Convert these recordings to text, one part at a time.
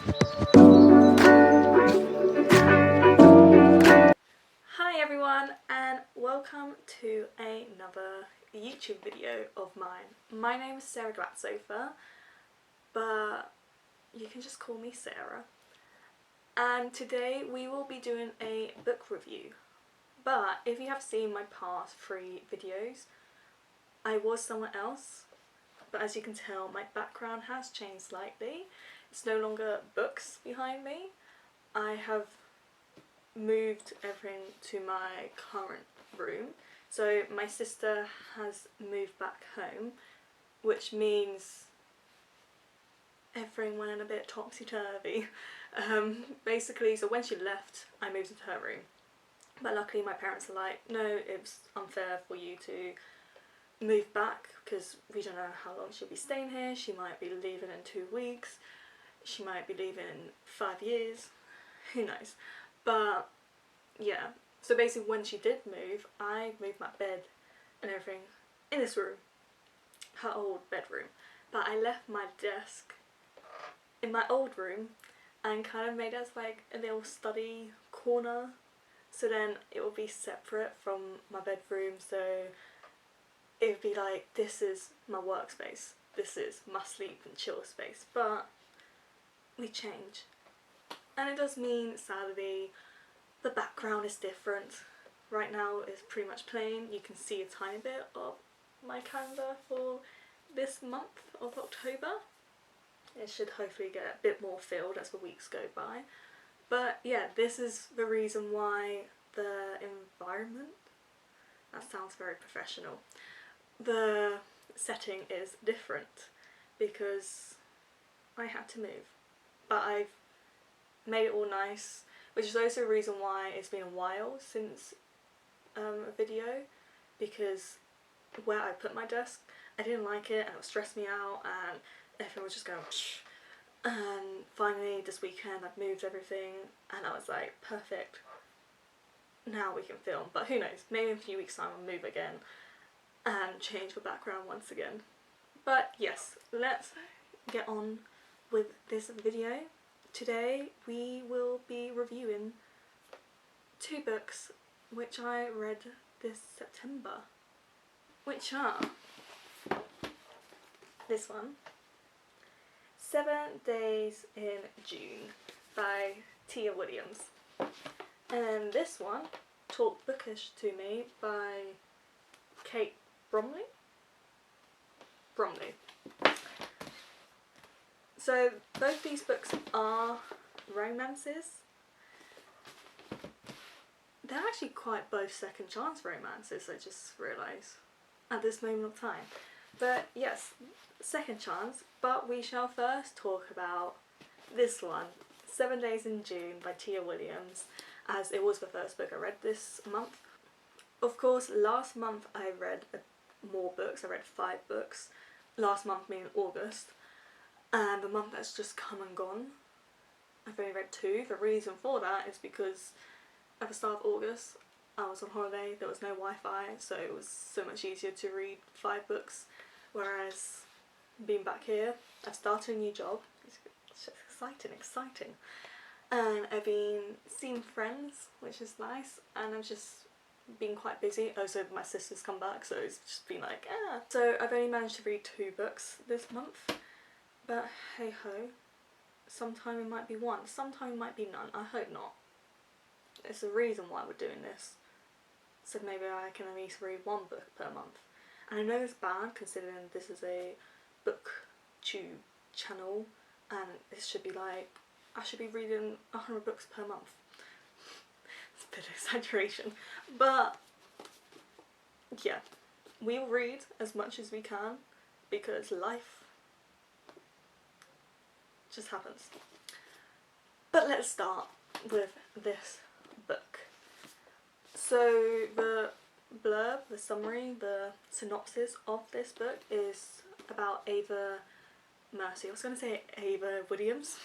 Hi everyone and welcome to another YouTube video of mine. My name is Sarah Glatzhofer, but you can just call me Sarah. And today we will be doing a book review. But if you have seen my past 3 videos, I was someone else. But as you can tell, my background has changed slightly. It's no longer books behind me. I have moved everything to my current room. So my sister has moved back home, which means everything went a bit topsy-turvy. Basically, so when she left, I moved into her room. But luckily my parents are like, no, it's unfair for you to move back because we don't know how long she'll be staying here. She might be leaving in 2 weeks. She might be leaving in 5 years. Who knows? But yeah, so basically when she did move, I moved my bed and everything in this room, her old bedroom. But I left my desk in my old room and kind of made it as like a little study corner. So then it would be separate from my bedroom, so it would be like, this is my workspace, this is my sleep and chill space. But we change. And it does mean, sadly, the background is different. Right now it's pretty much plain. You can see a tiny bit of my calendar for this month of October. It should hopefully get a bit more filled as the weeks go by. But yeah, this is the reason why the environment, that sounds very professional, the setting is different because I had to move. But I've made it all nice, which is also a reason why it's been a while since a video, because where I put my desk, I didn't like it and it would stress me out and everything was just going shh. And finally this weekend I've moved everything and I was like, perfect, now we can film. But who knows, maybe in a few weeks time I'll move again and change the background once again. But yes, let's get on with this video. Today we will be reviewing 2 books which I read this September, which are this one, 7 Days in June by Tia Williams, and this one, Talk Bookish to Me by Kate Bromley. So both these books are romances. They're actually quite both second chance romances, I just realised at this moment of time. But yes, second chance, but we shall first talk about this one, 7 Days in June by Tia Williams, as it was the first book I read this month. Of course, last month I read more books. I read 5 books. Last month being August. And the month that's just come and gone, I've only read 2. The reason for that is because at the start of August I was on holiday, there was no Wi-Fi, so it was so much easier to read 5 books, whereas being back here, I've started a new job. It's exciting. And I've been seeing friends, which is nice, and I've just been quite busy. Also my sister's come back, so it's just been like, So I've only managed to read 2 books this month, but hey ho, sometime it might be 1, sometime it might be none. I hope not. It's the reason why we're doing this, so maybe I can at least read 1 book per month. And I know it's bad considering this is a booktube channel and this should be like, I should be reading 100 books per month. It's a bit of exaggeration, but yeah, we'll read as much as we can because life just happens. But let's start with this book. So the blurb, the summary, the synopsis of this book is about Ava Mercy. I was going to say Ava Williams,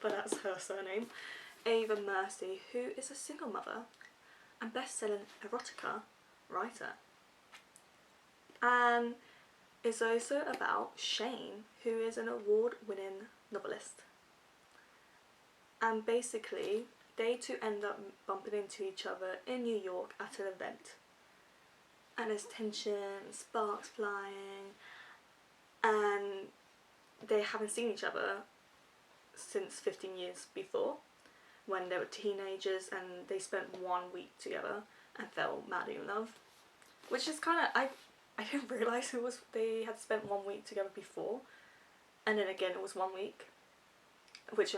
but that's her surname. Ava Mercy, who is a single mother and best-selling erotica writer. And it's also about Shane, who is an award-winning novelist. and basically they two end up bumping into each other in New York at an event, and there's tension, sparks flying, and they haven't seen each other since 15 years before, when they were teenagers, and they spent 1 week together and fell madly in love, which is kind of, I didn't realise they had spent 1 week together before, and then again it was 1 week, which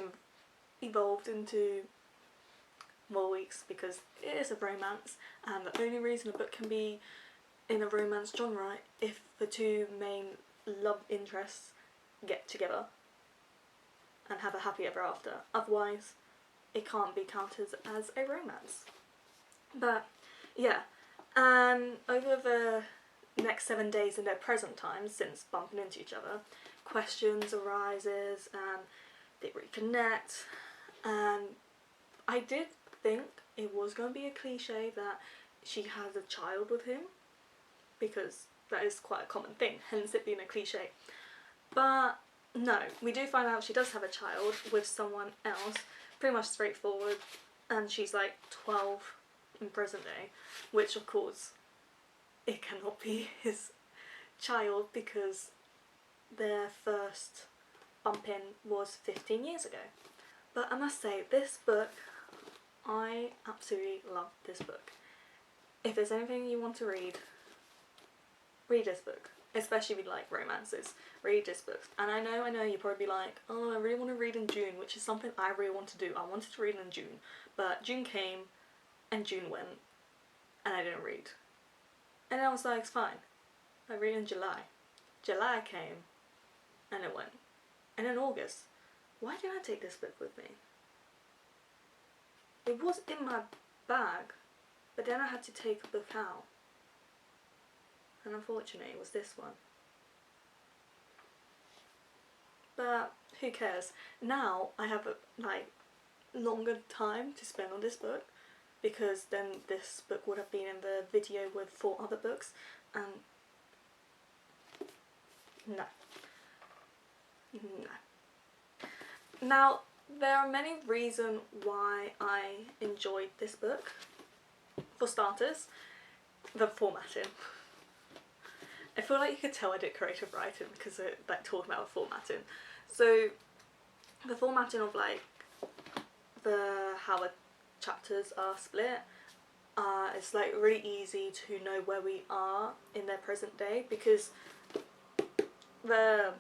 evolved into more weeks, because it is a romance, and the only reason a book can be in a romance genre if the two main love interests get together and have a happy ever after. Otherwise, it can't be counted as a romance. But yeah, and over the next 7 days in their present time, since bumping into each other, questions arises and they reconnect, and I did think it was going to be a cliche that she has a child with him, because that is quite a common thing, hence it being a cliche. But no, we do find out she does have a child with someone else, pretty much straightforward, and she's like 12 in present day, which of course it cannot be his child because their first bump in was 15 years ago. But I must say, this book, I absolutely love this book. If there's anything you want to read this book. Especially if you like romances, read this book. And I know you'll probably be like, oh, I really want to read in June, which is something I really want to do. I wanted to read in June, but June came and June went and I didn't read. And I was like, it's fine, I read in July. July came and it went. And in August, why did I take this book with me? It was in my bag, but then I had to take a book out. And unfortunately it was this one. But who cares? Now I have longer time to spend on this book, because then this book would have been in the video with 4 other books, and no. Now there are many reasons why I enjoyed this book. For starters, the formatting. I feel like you could tell I did creative writing because it talked about formatting. So the formatting of how the chapters are split, it's really easy to know where we are in their present day, because the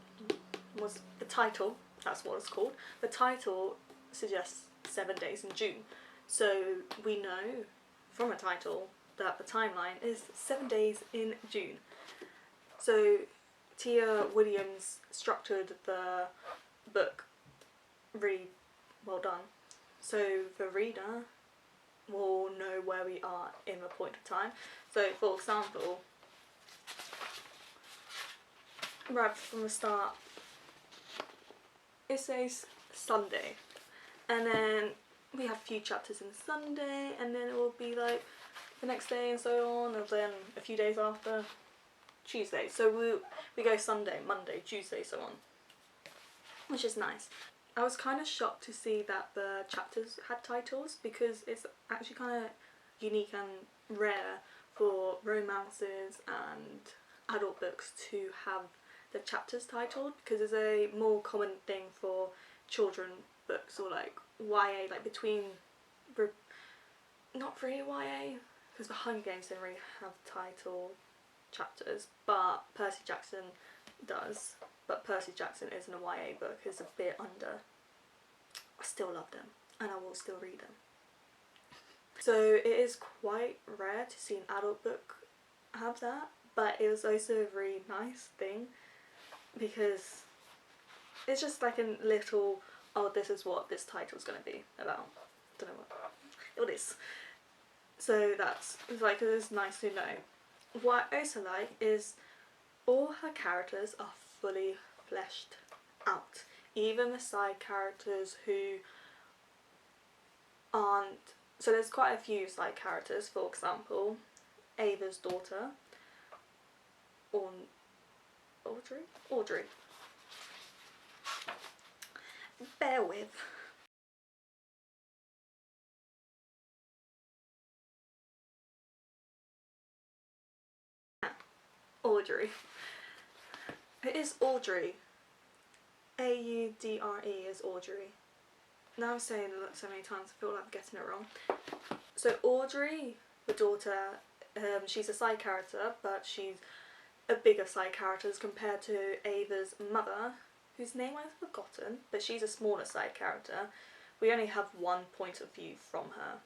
title, that's what it's called, the title suggests 7 days in June. So we know from a title that the timeline is 7 days in June. So Tia Williams structured the book really well done, so the reader will know where we are in the point of time. So for example, right from the start it says Sunday, and then we have a few chapters in Sunday, and then it will be like the next day and so on, and then a few days after Tuesday. So we go Sunday, Monday, Tuesday, so on, which is nice. I was kind of shocked to see that the chapters had titles, because it's actually kind of unique and rare for romances and adult books to have the chapters titled, because it's a more common thing for children books or YA, between, not really YA, because the Hunger Games didn't really have title chapters, but Percy Jackson does. But Percy Jackson isn't a YA book, it's a bit under. I still love them and I will still read them. So it is quite rare to see an adult book have that, but it was also a really nice thing, because it's just like a little, oh, this is what this title's going to be about. Don't know what it is. So it's nice to know. What I also like is all her characters are fully fleshed out. Even the side characters who aren't. So there's quite a few side characters. For example, Ava's daughter, Audrey. Bear with. Audrey. It is Audrey. Audre is Audrey. Now I'm saying that so many times I feel like I'm getting it wrong. So Audrey, the daughter, she's a side character, but she's a bigger side character as compared to Ava's mother, whose name I've forgotten, but she's a smaller side character. We only have one point of view from her.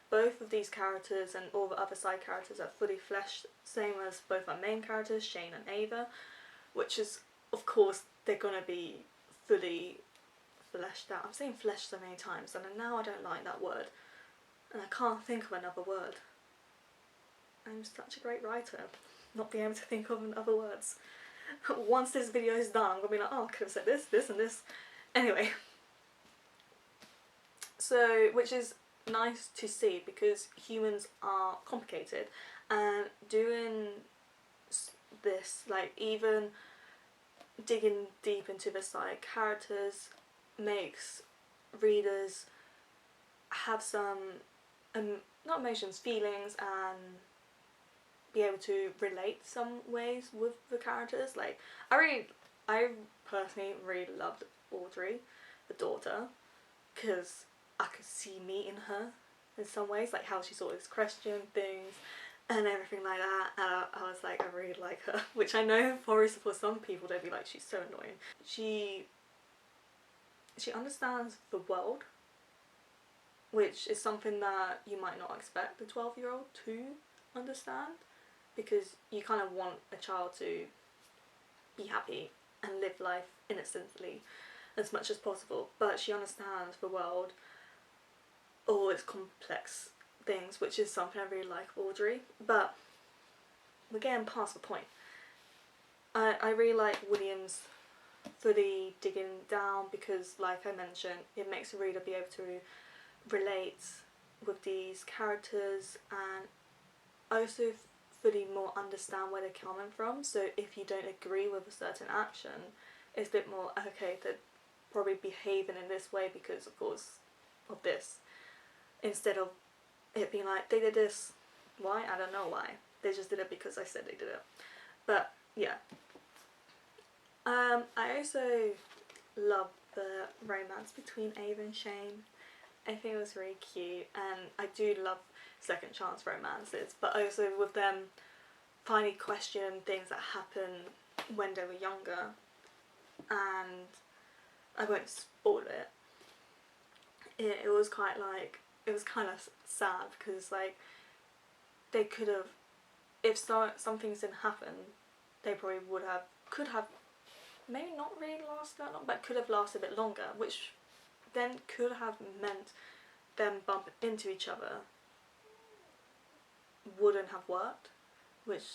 Both of these characters and all the other side characters are fully fleshed, same as both our main characters, Shane and Ava, which is, of course, they're going to be fully fleshed out. I'm saying fleshed so many times, and now I don't like that word, and I can't think of another word. I'm such a great writer, not being able to think of other words. Once this video is done, I'm going to be like, oh, I could have said this, this and this. Anyway. So, which is nice to see, because humans are complicated, and doing this, like, even digging deep into the side characters makes readers have some not emotions, feelings, and be able to relate some ways with the characters. Like, I personally really loved Audrey, the daughter, because I could see me in her in some ways, like how she sort of question things and everything like that. I was like, I really like her, which I know for some people they'd be like, she's so annoying. She understands the world, which is something that you might not expect a 12-year-old to understand, because you kind of want a child to be happy and live life innocently as much as possible, but she understands the world, all its complex things, which is something I really like of Audrey. But we're getting past the point. I really like William's fully digging down, because, like I mentioned, it makes the reader be able to relate with these characters and also fully more understand where they're coming from. So if you don't agree with a certain action, it's a bit more, okay, they're probably behaving in this way because, of course, of this. Instead of it being like, they did this, why? I don't know why. They just did it because I said they did it. But, yeah. I also love the romance between Ava and Shane. I think it was really cute, and I do love second chance romances, but also with them finally questioning things that happened when they were younger, and I won't spoil it. It was quite like, it was kind of sad, because like they could have, if some things didn't happen, they probably could have maybe not really lasted that long, but could have lasted a bit longer, which then could have meant them bumping into each other wouldn't have worked, which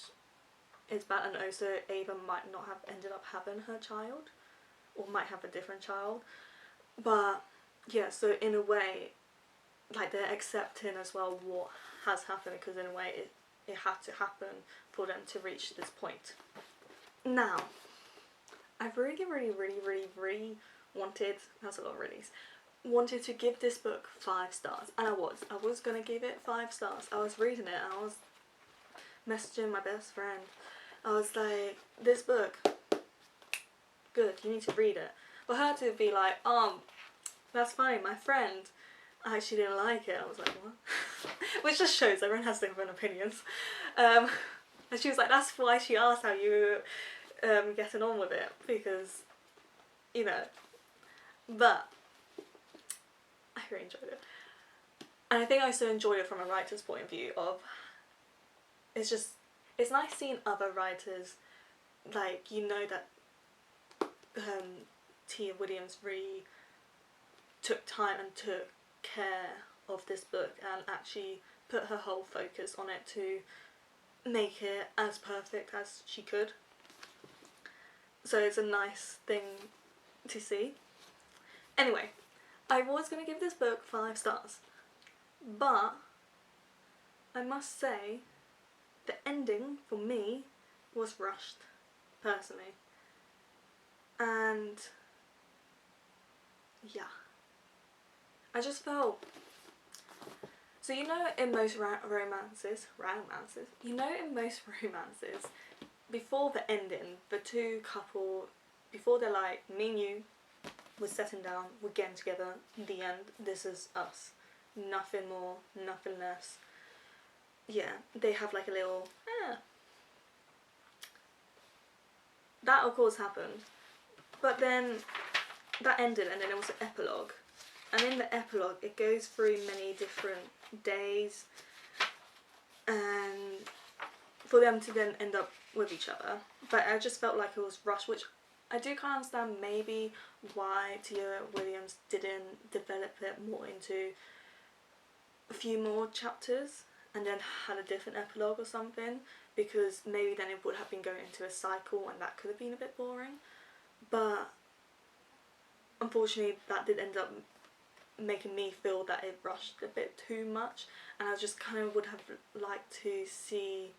is bad. And also Ava might not have ended up having her child, or might have a different child. But yeah, so in a way, like, they're accepting as well what has happened, because in a way it had to happen for them to reach this point. Now, I've really wanted, that's a lot of reallys, wanted to give this book 5 stars, and I was gonna give it 5 stars. I was reading it and I was messaging my best friend. I was like, this book, good, you need to read it. For her to be like, that's fine, my friend actually didn't like it. I was like, what? Which just shows everyone has different opinions. And she was like, that's why she asked how you were getting on with it, because, you know, but I really enjoyed it. And I think I also enjoyed it from a writer's point of view of, it's nice seeing other writers, like, you know, that Tia Williams really took time and took care of this book and actually put her whole focus on it to make it as perfect as she could. So it's a nice thing to see. Anyway, I was going to give this book 5 stars, but I must say the ending for me was rushed, personally. And yeah, I just felt, so you know in most romances, before the ending, the two couple, before they're like, me and you, we're settling down, we're getting together, the end, this is us. Nothing more, nothing less. Yeah, they have like a little, that of course happened. But then that ended, and then there was an epilogue. And in the epilogue, it goes through many different days, and for them to then end up with each other. But I just felt like it was rushed, which I do kind of understand maybe why Tia Williams didn't develop it more into a few more chapters and then had a different epilogue or something, because maybe then it would have been going into a cycle and that could have been a bit boring. But unfortunately that did end up making me feel that it rushed a bit too much, and I just kind of would have liked to see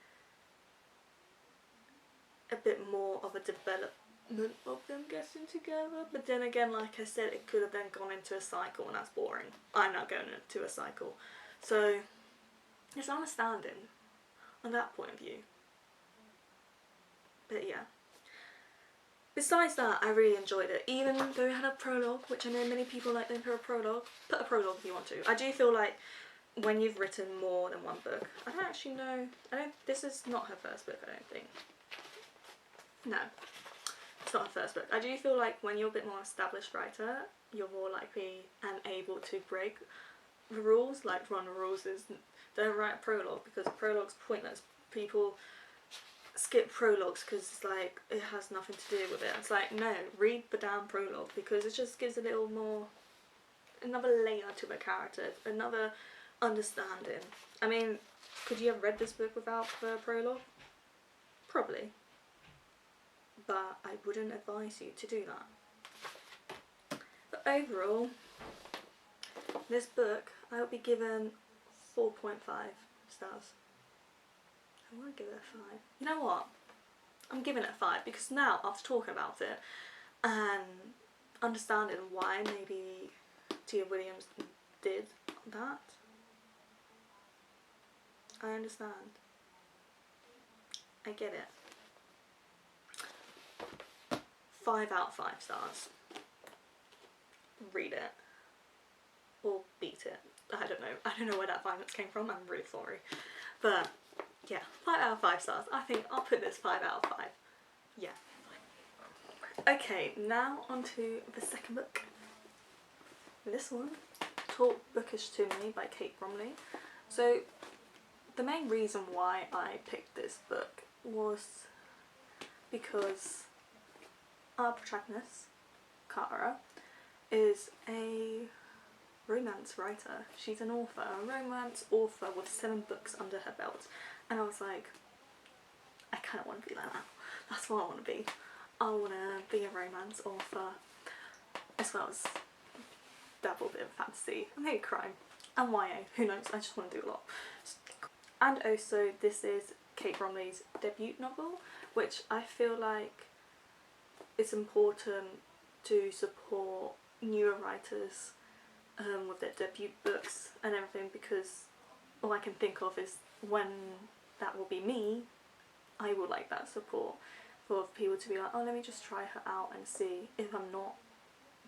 a bit more of a development of them getting together. But then again, like I said, it could have then gone into a cycle, and that's boring. I'm not going into a cycle, so there's understanding on that point of view. But yeah, besides that, I really enjoyed it, even though it had a prologue, which I know many people like them for a prologue. Put a prologue if you want to. I do feel like when you've written more than one book, I don't actually know, this is not her first book, I don't think. No, it's not her first book. I do feel like when you're a bit more established writer, you're more likely and able to break the rules. Like one of the rules is don't write a prologue, because a prologue's pointless. People skip prologues because it's like it has nothing to do with it. It's like, no, read the damn prologue, because it just gives a little more, another layer to the character, another understanding. I mean, could you have read this book without the prologue? Probably. But I wouldn't advise you to do that. But overall, this book, I would be given 4.5 stars. I want to give it a 5. You know what? I'm giving it a 5, because now, after talking about it and understanding why maybe Tia Williams did that, I understand. I get it. 5 out of 5 stars. Read it. Or beat it. I don't know where that violence came from, I'm really sorry. But yeah, 5 out of 5 stars. I think I'll put this 5 out of 5. Yeah. Okay, now on to the second book. This one, Talk Bookish to Me by Kate Bromley. So the main reason why I picked this book was because our protagonist, Kara, is a romance writer. She's an author, a romance author with 7 books under her belt. And I was like, I kind of want to be like that. That's what I want to be. I want to be a romance author, as well as dabble a bit of fantasy, and maybe crime, and YA, who knows, I just want to do a lot. And also, this is Kate Bromley's debut novel, which I feel like it's important to support newer writers with their debut books and everything, because all I can think of is when that will be me, I would like that support for people to be like, oh, let me just try her out and see. If I'm not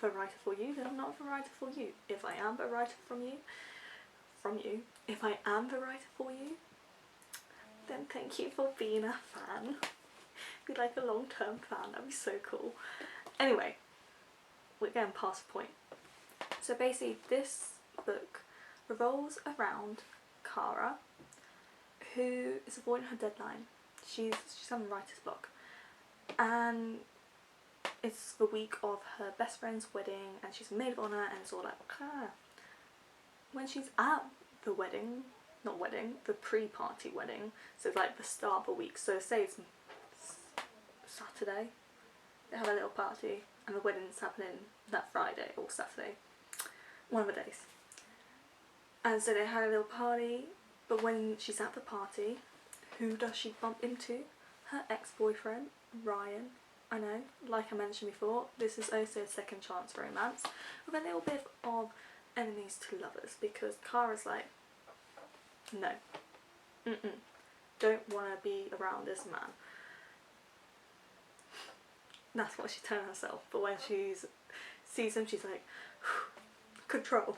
the writer for you, then I'm not the writer for you. If I am the writer from you, if I am the writer for you, then thank you for being a fan. Be like a long-term fan, that'd be so cool. Anyway, we're getting past the point. So basically this book revolves around Kara, who is avoiding her deadline. She's on writer's block, and it's the week of her best friend's wedding, and she's a maid of honour, and it's all like, when she's at the wedding, not wedding, the pre-party wedding, so it's like the start of the week, so say it's Saturday, they have a little party, and the wedding's happening that Friday or Saturday, one of the days. And so they had a little party, but when she's at the party, who does she bump into? Her ex-boyfriend, Ryan. I know, like I mentioned before, this is also a second chance romance with a little bit of enemies to lovers, because Kara's like, no, don't want to be around this man. that's what she turned herself. But when she sees him, she's like, control.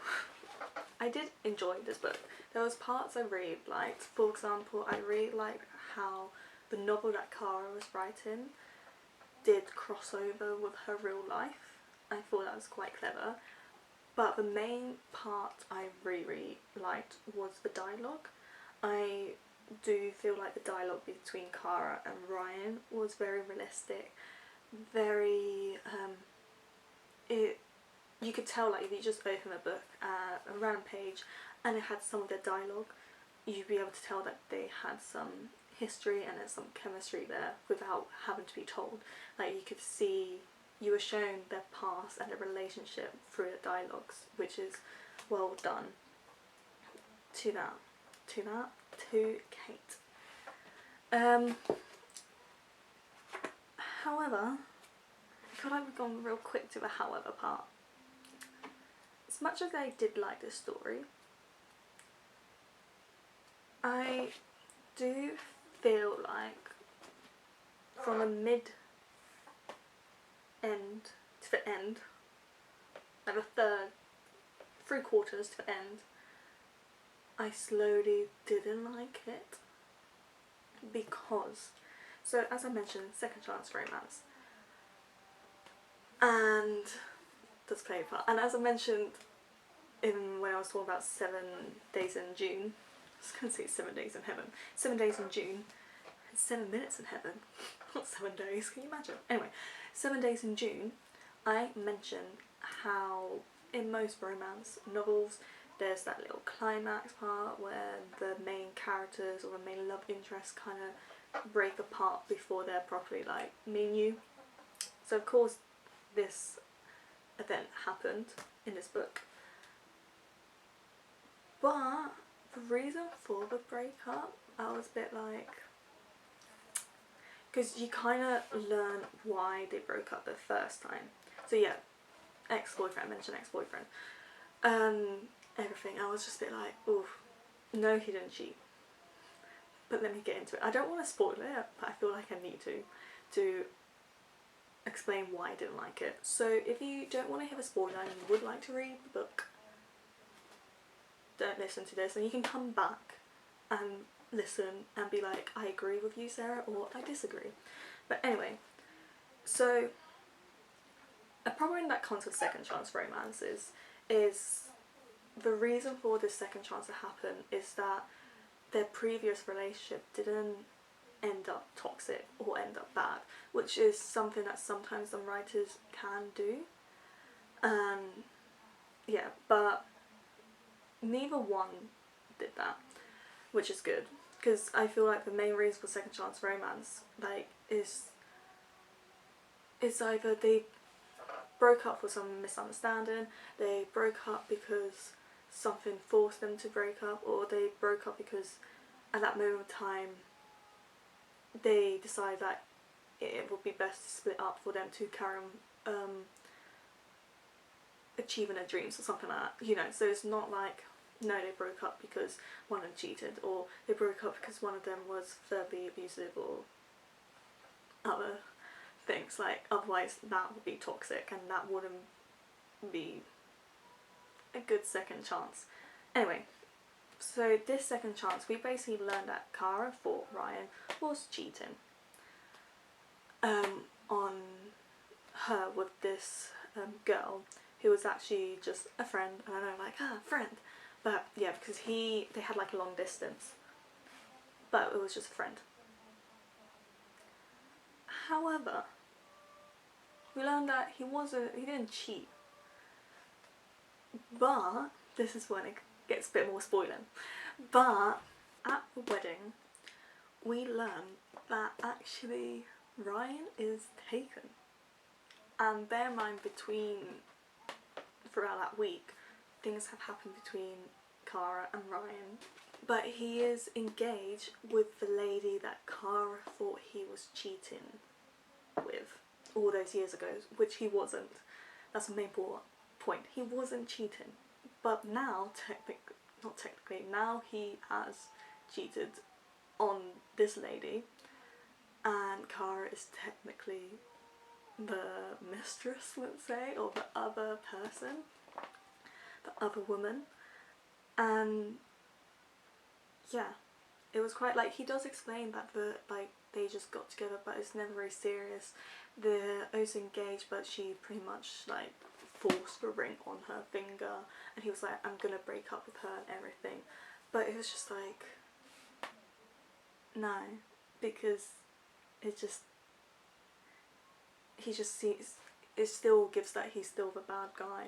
I did enjoy this book. There was parts I really liked. For example, I really liked how the novel that Kara was writing did cross over with her real life. I thought that was quite clever. But the main part I really liked was the dialogue. I do feel like the dialogue between Kara and Ryan was very realistic, very you could tell, like, if you just open a book, a random page, and it had some of their dialogue, you'd be able to tell that they had some history and there's some chemistry there without having to be told. Like, you could see, you were shown their past and their relationship through the dialogues, which is well done. To Kate. However, I feel like we've gone real quick to the however part. As much as I did like this story, I do feel like from a mid-end to the end, like the third, 3/4 to the end, I slowly didn't like it. Because, so as I mentioned, second chance romance. And does play a part. And as I mentioned when I was talking about 7 days in June, I was going to say 7 days in heaven. 7 days in June, and 7 minutes in heaven. Not 7 days, can you imagine? Anyway, 7 days in June, I mentioned how in most romance novels there's that little climax part where the main characters or the main love interests kind of break apart before they're properly like me and you. So of course this event happened in this book, but the reason for the breakup, I was a bit like, because you kind of learn why they broke up the first time. So yeah, ex-boyfriend, I mentioned ex-boyfriend, everything. I was just a bit like, ooh, no, he didn't cheat. But let me get into it. I don't want to spoil it, but I feel like I need to explain why I didn't like it. So if you don't want to hear a spoiler and you would like to read the book, don't listen to this, and you can come back and listen and be like, I agree with you, Sarah, or I disagree. But anyway, so a problem that comes with second chance romances is the reason for this second chance to happen is that their previous relationship didn't end up toxic or end up bad, which is something that sometimes some writers can do. Yeah, but neither one did that, which is good, because I feel like the main reason for second chance romance, like, is either they broke up for some misunderstanding, they broke up because something forced them to break up, or they broke up because at that moment of time they decided that it would be best to split up for them to carry on achieving their dreams or something like that, you know. So it's not like, no, they broke up because one of them cheated, or they broke up because one of them was verbally abusive or other things. Like, otherwise that would be toxic and that wouldn't be a good second chance. Anyway, so this second chance, we basically learned that Kara thought Ryan was cheating on her with this girl who was actually just a friend. And I know, like, friend, but yeah, because they had like a long distance, but it was just a friend. However, we learned that he didn't cheat. But this is when it gets a bit more spoiling. But at the wedding, we learn that actually Ryan is taken. And bear in mind, throughout that week, things have happened between Kara and Ryan. But he is engaged with the lady that Kara thought he was cheating with all those years ago, which he wasn't. That's the main point. He wasn't cheating. But now, not technically, now he has cheated on this lady, and Kara is technically the mistress, let's say, or the other person, the other woman. And yeah, it was quite like, he does explain that they just got together, but it's never very serious. They're also engaged, but she pretty much like forced the ring on her finger, and he was like, I'm gonna break up with her and everything. But it was just like, no, because it just, he just sees, it still gives that he's still the bad guy,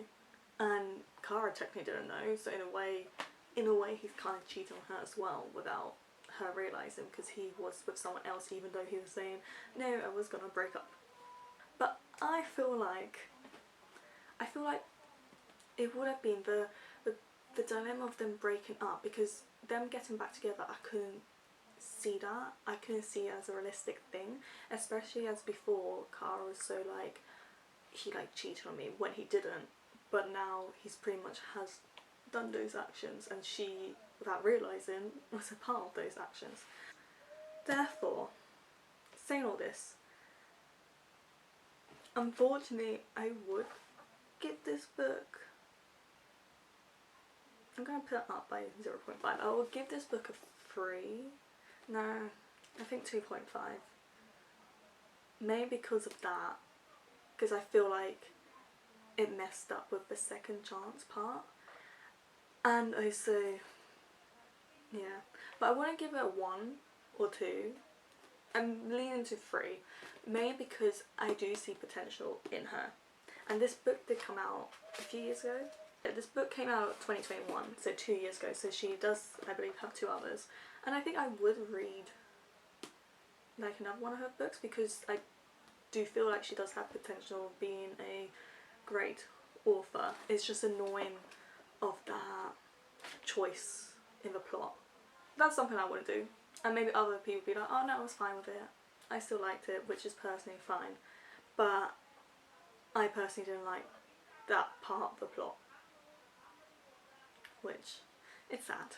and Kara technically didn't know, so in a way he's kind of cheating on her as well without her realising, because he was with someone else even though he was saying, no, I was gonna break up. But I feel like it would have been the dilemma of them breaking up, because them getting back together, I couldn't see that. I couldn't see it as a realistic thing, especially as before Kara was so like, he like cheated on me when he didn't, but now he's pretty much has done those actions, and she, without realising, was a part of those actions. Therefore, saying all this, unfortunately I would give this book, I'm going to put it up by 0.5. I will give this book a 3. No, I think 2.5. Maybe because of that, because I feel like it messed up with the second chance part. And also, yeah. But I want to give it a 1 or 2. I'm leaning to 3. Mainly because I do see potential in her. And this book did come out a few years ago. This book came out 2021, so 2 years ago, so she does, I believe, have 2 others. And I think I would read like another one of her books, because I do feel like she does have potential of being a great author. It's just annoying of that choice in the plot. That's something I wouldn't do. And maybe other people would be like, oh no, I was fine with it. I still liked it, which is personally fine. But I personally didn't like that part of the plot, which, it's sad.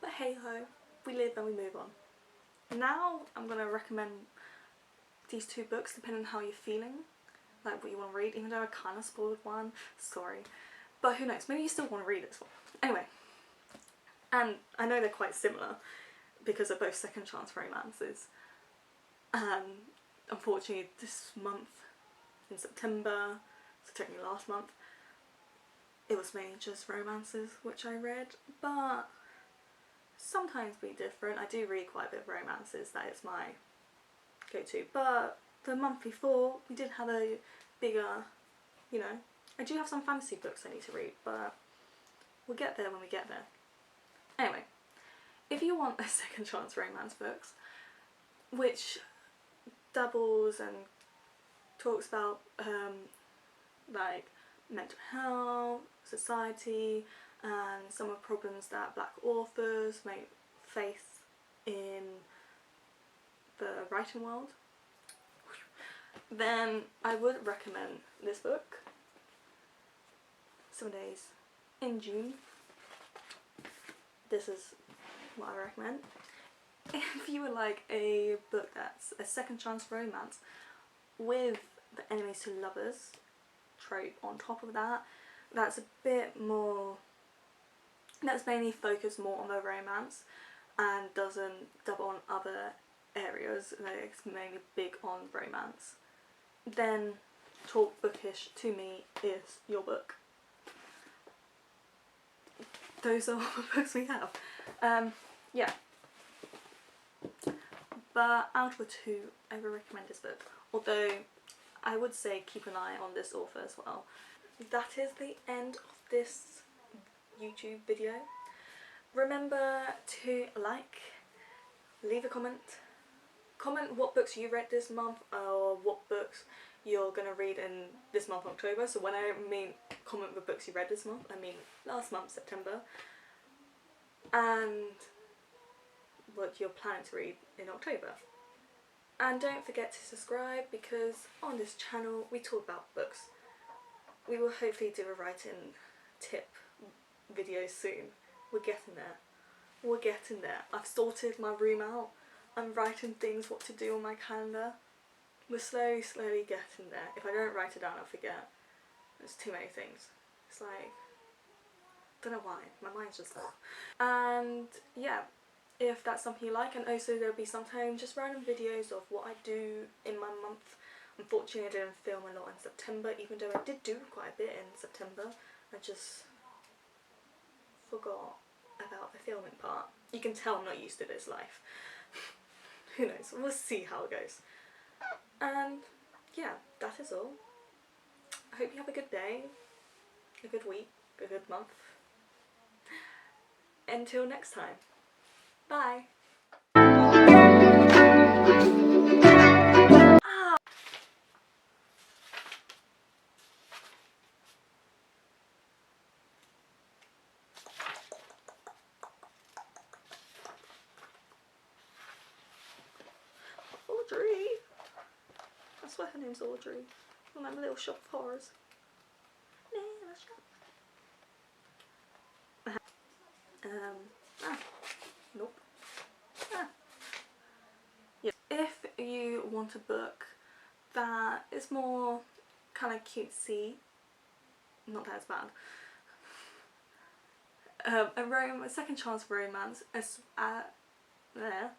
But hey ho, we live and we move on. Now I'm going to recommend these 2 books depending on how you're feeling, like what you want to read, even though I kind of spoiled one, sorry. But who knows, maybe you still want to read this one. Anyway, and I know they're quite similar because they're both second chance romances. Unfortunately this month, in September, so technically last month, it was mainly just romances which I read, but sometimes be different. I do read quite a bit of romances, that is my go-to, but the month before we did have a bigger, you know, I do have some fantasy books I need to read, but we'll get there when we get there. Anyway, if you want a second chance romance books which dabbles and talks about like mental health, society, and some of the problems that black authors may face in the writing world, then I would recommend this book, 7 Days in June. This is what I recommend. If you would like a book that's a second chance romance with the enemies to lovers trope on top of that, that's a bit more, that's mainly focused more on the romance and doesn't double on other areas, like it's mainly big on romance, then Talk Bookish to me is your book. Those are all the books we have. Yeah. But out of the 2, I would recommend this book. Although I would say keep an eye on this author as well. That is the end of this YouTube video. Remember to like, leave a comment what books you read this month, or what books you're gonna read in this month, October. So when I mean comment the books you read this month, I mean last month, September, and what you're planning to read in October. And don't forget to subscribe, because on this channel we talk about books. We will hopefully do a writing tip video soon. We're getting there. We're getting there. I've sorted my room out. I'm writing things what to do on my calendar. we're slowly getting there. If I don't write it down, I'll forget. There's too many things. It's like, don't know why, my mind's just and yeah, if that's something you like. And also there'll be sometimes just random videos of what I do in my month. Unfortunately I didn't film a lot in September, even though I did do quite a bit in September. I just forgot about the filming part. You can tell I'm not used to this life. Who knows, we'll see how it goes. And yeah, that is all. I hope you have a good day, a good week, a good month. Until next time. Bye. Ah. Audrey. I swear her name's Audrey. From my little shop of horrors. Nope. Ah. Yeah. If you want a book that is more kind of cutesy, not that it's bad, a second chance romance, there.